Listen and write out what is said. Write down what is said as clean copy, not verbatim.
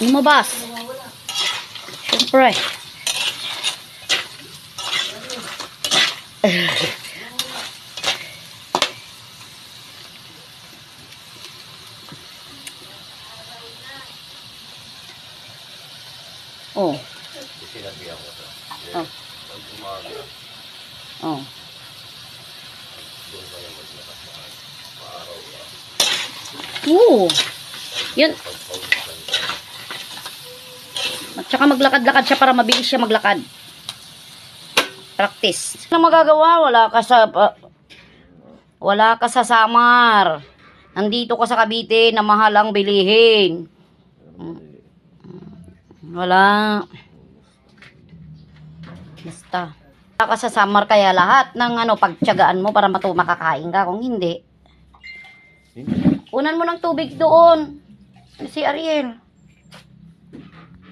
Lumabas. Siyempre. Oh. Oh. Oh. Yun. At saka maglakad-lakad siya para mabilis siya maglakad. Practice. Ano magagawa? Wala ka sa Samar. Nandito ka sa Cavite na mahal ang bilihin. Wala. Basta. Wala ka sa Samar kaya lahat ng pagtiyagaan mo para makakain ka. Kung hindi, unan mo ng tubig doon. Si Ariel.